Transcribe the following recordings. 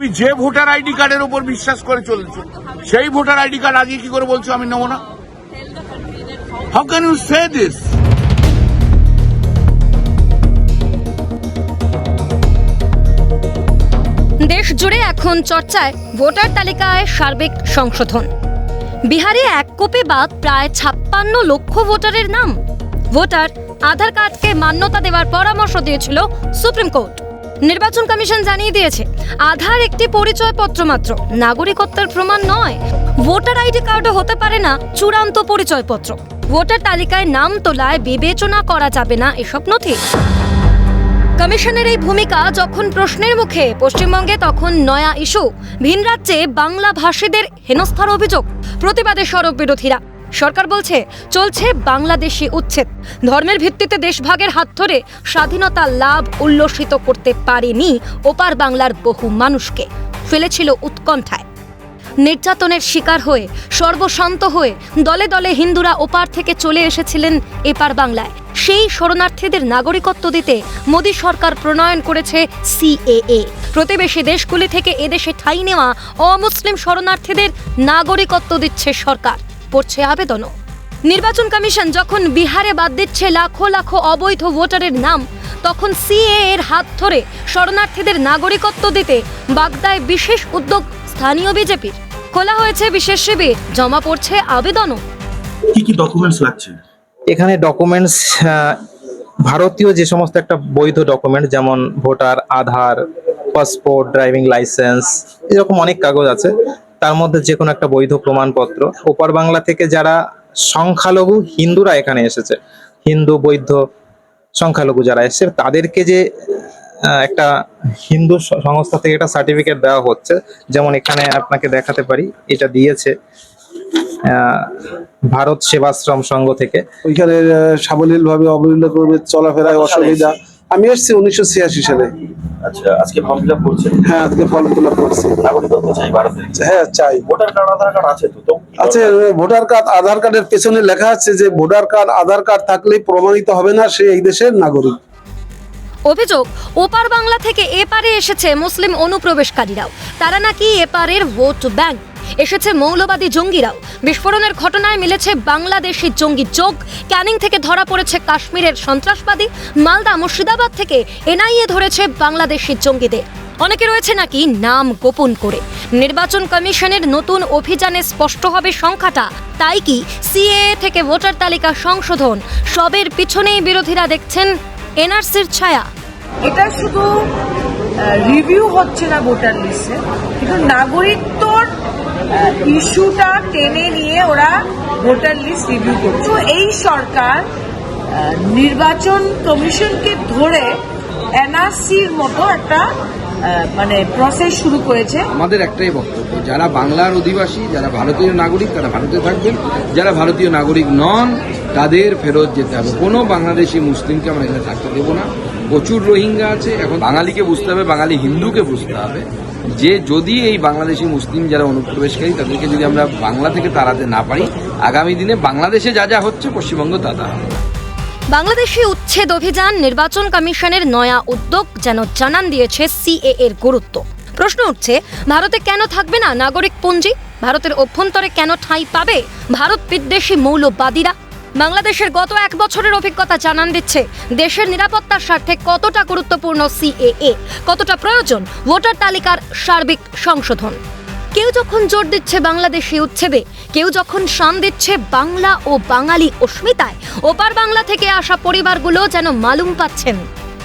যে voter ID কার্ডের উপর বিশ্বাস করে চলেছো সেই ভোটার আইডি কার্ড আজকে কি করে বলছো আমি নেবো না? How can you say this? দেশ জুড়ে এখন চর্চায় ভোটার তালিকায় সার্বিক সংশোধন। বিহারে এক কোপে বাদ প্রায় 56 লক্ষ ভোটারের নাম। ভোটার আধার কার্ডকে মান্যতা দেওয়ার পরামর্শ দিয়েছিল সুপ্রিম কোর্ট। নির্বাচন কমিশন জানিয়ে দিয়েছে, আধার একটি পরিচয়পত্র মাত্র, নাগরিকত্বের প্রমাণ নয়। ভোটার আইডি কার্ডও হতে পারে না চূড়ান্ত পরিচয়পত্র। ভোটার তালিকায় নাম তোলায় বিবেচনা করা যাবে না এসব নথি। কমিশনের এই ভূমিকা যখন প্রশ্নের মুখে পশ্চিমবঙ্গে, তখন নয়া ইস্যু ভিন রাজ্যে বাংলা ভাষীদের হেনস্থার অভিযোগ। প্রতিবাদে সরব বিরোধীরা। সরকার বলছে চলছে বাংলাদেশি উচ্ছেদ। ধর্মের ভিত্তিতে দেশভাগের হাত ধরে স্বাধীনতা লাভ উল্লসিত করতে পারেনি ওপার বাংলার বহু মানুষকে, ফেলেছিল উৎকণ্ঠায়। নির্যাতনের শিকার হয়ে সর্বশান্ত হয়ে দলে দলে হিন্দুরা ওপার থেকে চলে এসেছিলেন এপার বাংলায়। সেই শরণার্থীদের নাগরিকত্ব দিতে মোদী সরকার প্রণয়ন করেছে সিএএ। প্রতিবেশী দেশগুলি থেকে এদেশে ঠাঁই নেওয়া অমুসলিম শরণার্থীদের নাগরিকত্ব দিচ্ছে সরকার, পড়ছে আবেদনও। নির্বাচন কমিশন যখন বিহারে বাদ দিচ্ছে লাখো লাখো অবৈধ ভোটারের নাম, তখন সিএএ এর হাত ধরে শরণার্থীদের নাগরিকত্ব দিতে বাগদায় বিশেষ উদ্যোগ স্থানীয় বিজেপির। খোলা হয়েছে বিশেষ শিবির, জমা পড়ছে আবেদনও। কি কি ডকুমেন্টস লাগছে এখানে? ডকুমেন্টস ভারতীয় যে সমস্ত একটা বৈধ ডকুমেন্ট, যেমন ভোটার, আধার, পাসপোর্ট, ড্রাইভিং লাইসেন্স, এরকম অনেক কাগজ আছে। তার মধ্যে যে কোনো একটা বৈধ প্রমাণপত্র। ওপার বাংলা থেকে যারা সংখ্যালঘু হিন্দুরা এখানে এসেছে, হিন্দু বৈধ সংখ্যালঘু যারা এসেছে, তাদেরকে যে একটা হিন্দু সংস্থা থেকে একটা সার্টিফিকেট দেওয়া হচ্ছে, যেমন এখানে আপনাকে দেখাতে পারি, এটা দিয়েছে ভারত সেবাশ্রম সংঘ থেকে। ওইখানে সাবলীল ভাবে অবলীলাভাবে চলাফেরায় অসুবিধা। আমি এসেছি 1986 সালে। আচ্ছা, আজকে ফর্ম ফিল আপ করছেন? হ্যাঁ, আজকে ফর্ম ফিল আপ করছি। নাগরিকত্ব চাই ভারতের? হ্যাঁ, চাই। ভোটার কার্ড, আধার কার্ড আছে তো? আছে। ভোটার কার্ড, আধার কার্ডের পেছনে লেখা আছে যে ভোটার কার্ড, আধার কার্ড থাকলেই প্রমাণিত হবে না সে এই দেশের নাগরিক। অভিযোগ, ওপার বাংলা থেকে এপারে এসেছে মুসলিম অনুপ্রবেশকারীরাও। তারা নাকি এপারের ভোট ব্যাংক। এসেছে মৌলবাদী জঙ্গিরাও। বিস্ফোরণের ঘটনায় মিলেছে বাংলাদেশি জঙ্গি যোগ। ক্যানিং থেকে ধরা পড়েছে কাশ্মীরের সন্ত্রাসবাদী। মালদা, মুর্শিদাবাদ থেকে এনআইএ ধরেছে বাংলাদেশি জঙ্গিদের। অনেকে রয়েছে নাকি নাম গোপন করে। নির্বাচন কমিশনের নতুন অভিযানে স্পষ্ট হবে সংখ্যাটা। তাই কি সিএএ থেকে ভোটার তালিকা সংশোধন, সবের পিছনেই বিরোধীরা দেখছেন এনআরসির ছায়া। এটা শুধু রিভিউ হচ্ছে না ভোটার লিস্টে, কিন্তু নাগরিকত্বর ইস্যুটা টেনে নিয়ে ওরা ভোটার লিস্ট রিভিউ করছে। তো এই সরকার নির্বাচন কমিশনকে ধরে এনআরসির মতো একটা প্রসেস শুরু করেছে। আমাদের একটাই বক্তব্য, যারা বাংলার অধিবাসী, যারা ভারতীয় নাগরিক, তারা ভারতে থাকবেন। যারা ভারতীয় নাগরিক নন, তাদের ফেরত যেতে হবে। কোনো বাংলাদেশি মুসলিমকে আমরা এখানে থাকতে দেবো না। প্রচুর রোহিঙ্গা আছে। এখন বাঙালিকে বুঝতে হবে, বাঙালি হিন্দুকে বুঝতে হবে যে যদি এই বাংলাদেশি মুসলিম যারা অনুপ্রবেশকারী, তাদেরকে যদি আমরা বাংলা থেকে তাড়াতে না পারি, আগামী দিনে বাংলাদেশে যা যা হচ্ছে পশ্চিমবঙ্গ তা তা হবে। বাংলাদেশি উচ্ছেদ অভিযান, নির্বাচন কমিশনের নয়া উদ্যোগ যেন জানান দিয়েছে সিএএ এর গুরুত্ব। প্রশ্ন উঠছে, ভারতে কেন থাকবে না নাগরিক পঞ্জি? ভারতের অভ্যন্তরে কেন ঠাঁই পাবে ভারত বিদ্বেষী মৌলবাদীরা? বাংলাদেশের গত 1 বছরের অভিজ্ঞতা জানান দিচ্ছে দেশের নিরাপত্তার স্বার্থে কতটা গুরুত্বপূর্ণ সিএএ, কতটা প্রয়োজন ভোটার তালিকার সার্বিক সংশোধন। কেউ যখন জোর দিচ্ছে বাংলাদেশি উচ্ছেদে, কেউ যখন শান দিচ্ছে বাংলা ও বাঙালি অস্মিতায়, ওপার বাংলা থেকে আসা পরিবারগুলো যেন মালুম পাচ্ছেন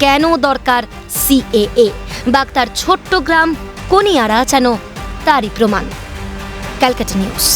কেন দরকার সিএএ। বাগদার ছোট্ট গ্রাম কনিয়ারা যেন তারই প্রমাণ। ক্যালকাটা নিউজ।